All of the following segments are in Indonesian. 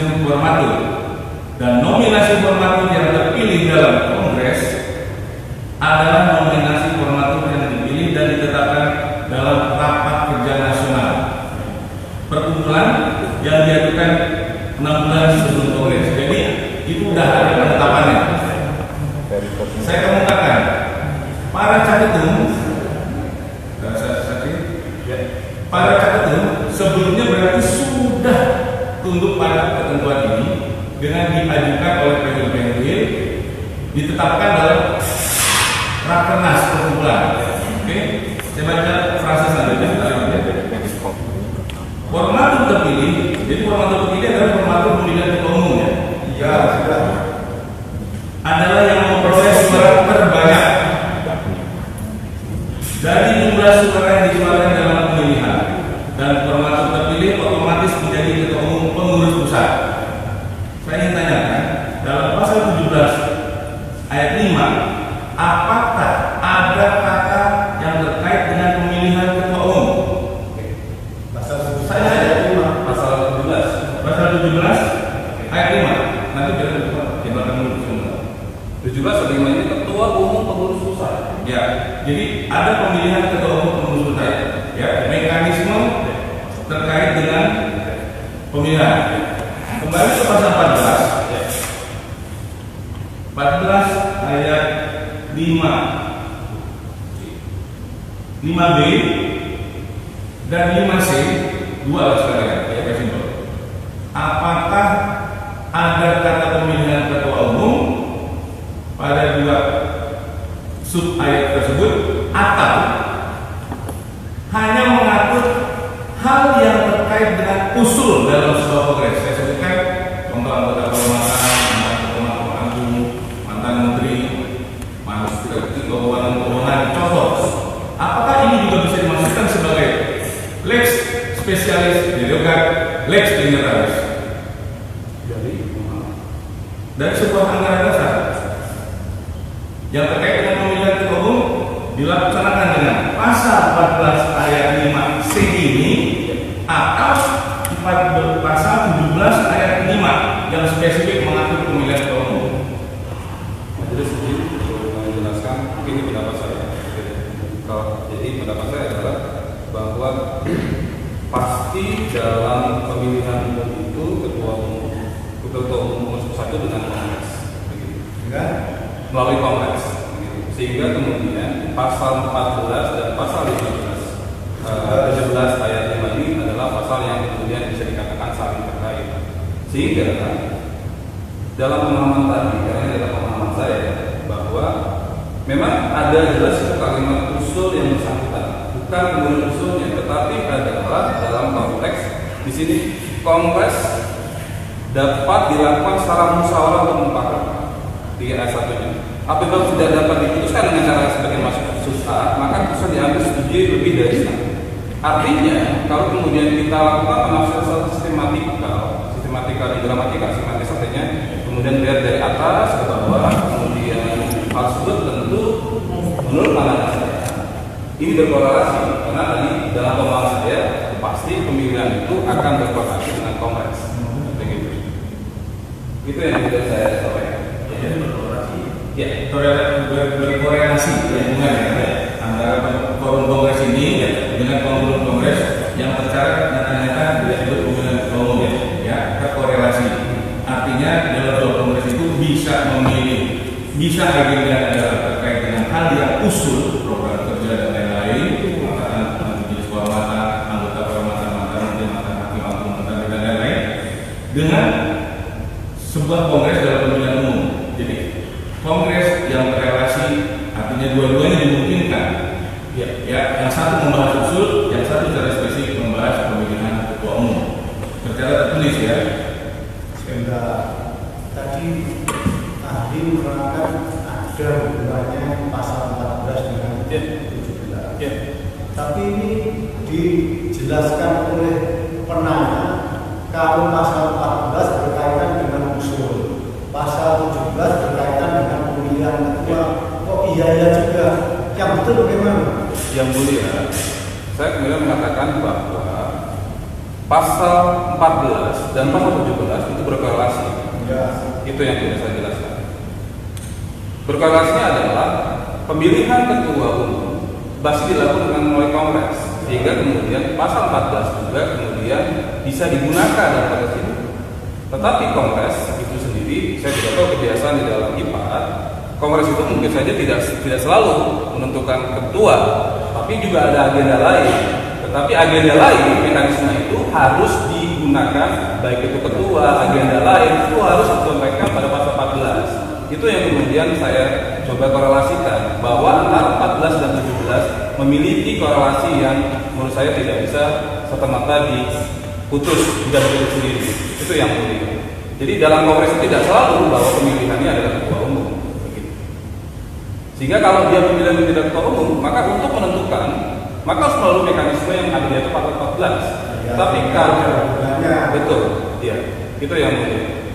sistem formatur, dan nominasi formatur yang terpilih dalam kongres adalah nominasi formatur yang dipilih dan ditetapkan dalam rapat kerja nasional perkumpulan yang diajukan 6 bulan sebelum kongres. Jadi itu udah ada penetapannya. Saya kemukakan para caketum, para caketum sebelumnya berarti sudah tunduk pada ketentuan ini dengan diajukan oleh PNUD, ditetapkan dalam rakernas perkumpulan. Oke, saya baca frase selanjutnya. Formatur terpilih, jadi formatur terpilih adalah formatur pemilihan ketua umum ya. Iya, sudah. Adalah yang memperoleh suara terbanyak dari jumlah suara yang disuarakan dalam pemilihan, dan formatur terpilih otomatis menjadi ketua umum pengurus pusat. Saya ingin tanyakan, dalam pasal 17 ayat 5, apakah ada kata yang terkait dengan pemilihan ketua umum? Pasal 17 ayat 5. Nanti biar jembatan dulu semua. 17 ayat 5 ini ketua umum pengurus pusat. Ya, jadi ada pemilihan ketua umum pengurus pusat. Ya, mekanisme terkait dengan pemilihan. Kembali ke pasal 14 ayat 5B dan 5C, dua sekalian ya, simpel. Apakah ada kata pemilihan ketua umum pada dua sub ayat tersebut, atau hanya mengatur hal yang terkait dengan usul dalam sebuah kongres? Saya sebutkan contoh anggota kehormatan, mantan agung, mantan menteri, mantan keuangan, contoh. Apakah ini juga bisa dimaksudkan sebagai lex spesialis derogat, lex generalis dari sebuah anggaran dasar yang terkait dengan pemilihan ketua umum dilaksanakan dengan pasal 14 ayat 5C ini, atau pasal 17 ayat 5 yang spesifik mengatur pemilihan ketua umum? Majelis izin menjelaskan, ini pendapat saya. Jadi pendapat saya adalah bahwa pasti dalam pemilihan umum itu ketua umum pengurus pusat itu dengan kongres, melalui kongres, sehingga kemudian pasal 14 dan pasal 17 ayat 5 ini adalah pasal yang kemudian bisa dikatakan saling terkait, sehingga dalam pemahaman tadi, karena dalam pemahaman saya bahwa memang ada jelas kalimat usul yang bersangkutan, bukan kemudian usulnya, tetapi adalah dalam konteks di sini kongres dapat dilakukan secara musyawarah untuk mufakat di ayat 1-nya. Apabila tidak dapat diputuskan dengan cara sebagai masuk susah, maka bisa diambil studi lebih dari setengah. Artinya, kalau kemudian kita lakukan penafsiran sistematika dan gramatika, sistematis artinya kemudian lihat dari atas ke bawah, kemudian hal tersebut tentu menurut pandangan saya ini berkorelasi, karena tadi dalam pemahaman saya pasti pemilihan itu akan berkorelasi dengan kongres. Begitu. Itu yang sudah saya sampaikan. Jadi berkorelasi. Ya, berkorelasi hubungan antara forum kongres ini dengan forum kongres yang tercatat nyata-nyata disebut pemilihan ketua umum ya, terkorelasi. Artinya dalam sebuah kongres itu bisa memilih, bisa agenda adalah terkait dengan hal yang usul, program kerja dan lain-lain, majelis kehormatan, anggota kehormatan, mantan menteri, mantan hakim agung, mantan dan lain-lain, dengan sebuah kongres dalam pemilihan umum. Jadi kongres yang berrelasi, artinya dua-duanya dimungkinkan. Ya, yang satu membahas usul, yang satu secara spesifik membahas pemilihan ketua umum. Secara tertulis ya. Sehingga tadi ahli menerangkan ada hubungannya pasal 14 dengan 17. Ya. Tapi ini dijelaskan oleh penanya kalau pasal 14 berkaitan dengan usul, pasal 17 berkaitan dengan pemilihan ketua. Kok iya juga? Yang betul bagaimana? Yang mulia, saya kemudian mengatakan bahwa pasal 14 dan pasal 17 itu berkorelasi. Ya. Itu yang tidak saya jelaskan. Berkorelasinya adalah pemilihan ketua umum pasti dilakukan oleh Kongres, sehingga kemudian pasal 14 juga kemudian bisa digunakan dalam konteks ini. Tetapi Kongres itu sendiri, saya tidak tahu kebiasaan di dalam IPA, Kongres itu mungkin saja tidak selalu menentukan ketua, tapi juga ada agenda lain. Tetapi agenda lain, mekanisme itu harus digunakan, baik itu ketua, agenda lain, itu harus disampaikan pada pasal 14. Itu yang kemudian saya coba korelasikan, bahwa antara 14 dan 17 memiliki korelasi yang menurut saya tidak bisa serta-merta diputus, tidak diputus sendiri. Itu yang penting. Jadi dalam Kongres itu tidak selalu bahwa pemilihannya adalah ketua umum. Begitu. Sehingga kalau dia pemilihan tidak ketua umum, maka untuk menentukan, maka harus melalui mekanisme yang ada di atas pasal 14. Ya, Tapi kalau betul, iya, itu yang penting.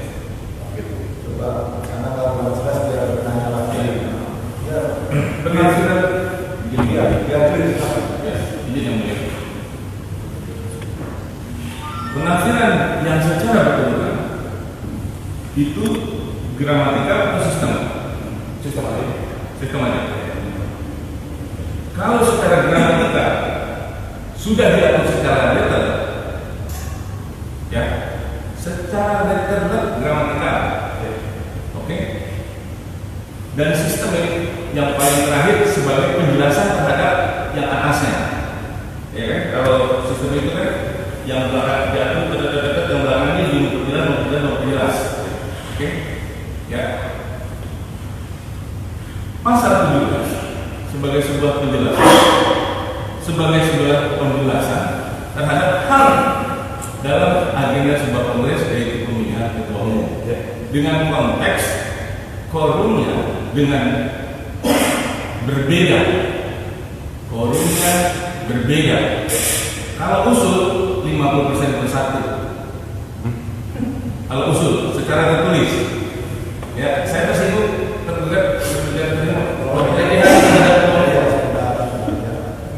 coba karena kalau belum jelas biar bertanya lagi. Ya, Penafsiran begini ya, ya, ini yang mulia. Penafsiran yang secara berkeluarga itu gramatikal atau sistem aja. Kalau secara gramatikal sudah diatur secara letter, ya, secara letter gramatikal, oke. Dan sistem ini yang paling terakhir sebagai penjelasan terhadap yang atasnya, ya kan? Kalau sistem itu kan yang belakang diatur, yang belakangnya memperjelas, oke, ya. Pasal 17 sebagai sebuah penjelasan terhadap hal dalam agenda sebuah kongres, yaitu pemilihan ketua umum, dengan konteks quorumnya dengan berbeda. Kalau usul 50% per 1. Kalau usul secara tertulis, ya, saya tersinggung tergugat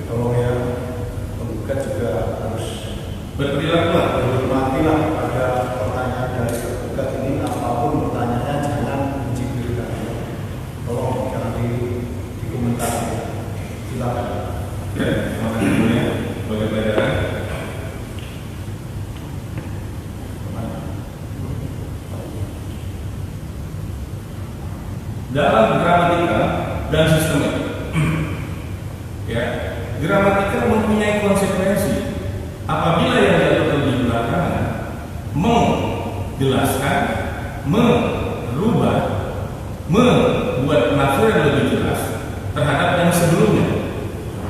kalau yang penggugat juga harus berperilaku berhormatilah pada pertanyaan dari tergugat ini, apapun pertanyaannya jangan mencibirkan. Tolong jangan dikomentari. Silakan. ya, terima kasih semuanya sebagai pelajaran. Dalam gramatika dan sistemik, ya, gramatika mempunyai konsekuensi apabila yang diatur di belakang menjelaskan, merubah, membuat penafsiran lebih jelas terhadap yang sebelumnya.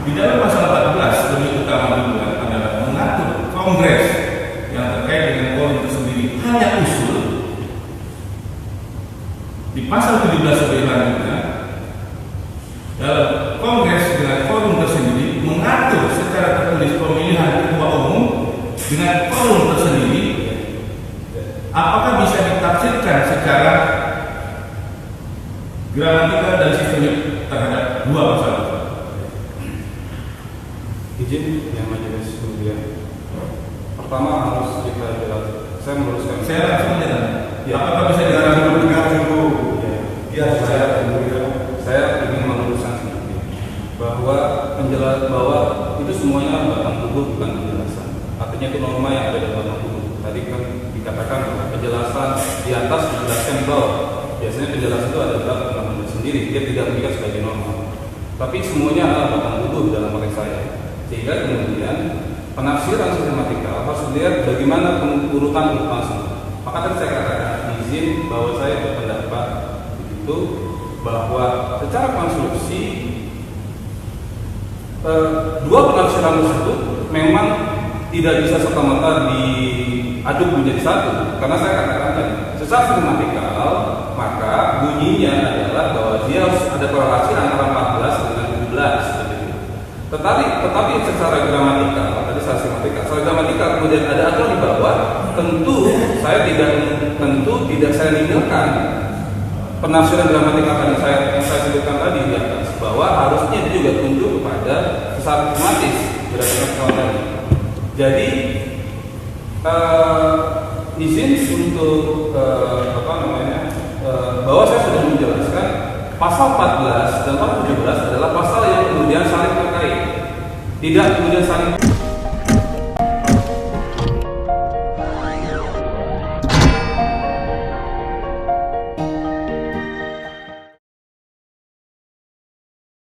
Di dalam pasal 14 lebih utama juga adalah mengatur kongres yang terkait dengan quorum tersendiri hanya usul. Di pasal 17 lebih lanjutnya, dalam kongres dengan quorum tersendiri mengatur secara tertulis pemilihan ketua umum dengan quorum tersendiri. Apakah bisa ditafsirkan secara gramatikal dan sistemik terhadap dua pasal? Izin yang majelis mulia. Pertama harus kita jelaskan. Saya meluruskan. Saya langsung aja tanya. Ya. Apakah bisa ditafsirkan dulu? Biar Saya ingin meluruskan sedikit bahwa bahwa itu semuanya batang tubuh bukan penjelasan. Artinya itu norma yang ada dalam batang tubuh. Tadi kan dikatakan bahwa penjelasan di atas dijelaskan di bawah. Biasanya penjelasan itu adalah undang-undang sendiri, dia tidak mengikat sebagai norma. Tapi semuanya adalah batang tubuh dalam konteks saya. Sehingga kemudian penafsiran sistematika harus dilihat bagaimana urutan semua. Maka tadi saya katakan izin bahwa saya berpendapat begitu bahwa secara konstruksi dua penafsiran tersebut memang tidak bisa serta-merta diaduk menjadi satu. Karena saya katakan tadi secara sistematikal maka bunyinya adalah bahwa dia harus ada korelasi antara 14 dengan 17. Tetapi secara gramatikal, tadi saya secara gramatikal kemudian ada aturan di bawah. Tentu tidak saya ninggalkan penafsiran gramatikal yang saya sebutkan tadi di atas, bahwa harusnya dia juga tunduk kepada secara sistematis berdasarkan tadi. Jadi izin untuk bahwa saya sudah menjelaskan pasal 14 dan pasal 17 adalah pasal yang kemudian saling terkait, tidak kemudian saling